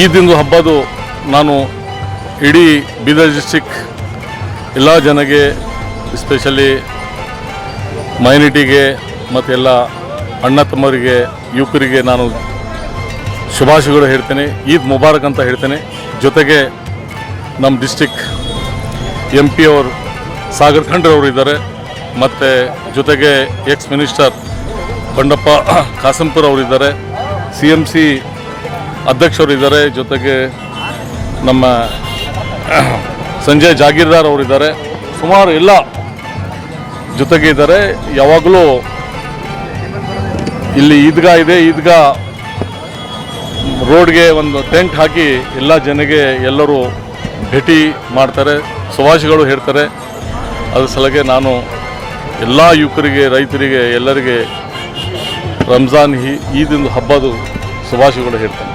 ಈದಿಂದು ಹಬ್ಬದು ನಾನು ಇಡೀ ಬೀದರ್ ಡಿಸ್ಟಿಕ್ ಎಲ್ಲ ಜನಗೆ, ಎಸ್ಪೆಷಲಿ ಮೈನಾರಿಟಿಗೆ ಮತ್ತು ಎಲ್ಲ ಅಣ್ಣ ತಮ್ಮರಿಗೆ, ಯುವಕರಿಗೆ ನಾನು ಶುಭಾಶಯಗಳು ಹೇಳ್ತೇನೆ. ಈದ್ ಮುಬಾರಕ್ ಅಂತ ಹೇಳ್ತೇನೆ. ಜೊತೆಗೆ ನಮ್ಮ ಡಿಸ್ಟಿಕ್ MP ಅವರು ಸಾಗರ್ ಖಂಡ್ರವರು ಇದ್ದಾರೆ, ಮತ್ತು ಜೊತೆಗೆ ಎಕ್ಸ್ ಮಿನಿಸ್ಟರ್ ಬಂಡಪ್ಪ ಕಾಸಂಪುರ್ ಅವರಿದ್ದಾರೆ, CMC ಅಧ್ಯಕ್ಷರು ಇದ್ದಾರೆ, ಜೊತೆಗೆ ನಮ್ಮ ಸಂಜಯ್ ಜಾಗೀರ್ದಾರ್ ಅವರಿದ್ದಾರೆ, ಸುಮಾರು ಎಲ್ಲ ಜೊತೆಗೆ ಇದ್ದಾರೆ. ಯಾವಾಗಲೂ ಇಲ್ಲಿ ಈದ್ಗಾ ಇದೆ, ಈದ್ಗಾ ರೋಡ್ಗೆ ಒಂದು ಟೆಂಟ್ ಹಾಕಿ ಎಲ್ಲ ಜನಗೆ ಎಲ್ಲರೂ ಭೇಟಿ ಮಾಡ್ತಾರೆ, ಶುಭಾಶಯಗಳು ಹೇಳ್ತಾರೆ. ಅದ್ರ ಸಲಗೆ ನಾನು ಎಲ್ಲ ಯುವಕರಿಗೆ, ರೈತರಿಗೆ, ಎಲ್ಲರಿಗೆ ರಂಜಾನ್ ಈದಿನ ಹಬ್ಬದ ಶುಭಾಶಯಗಳು ಹೇಳ್ತೇನೆ.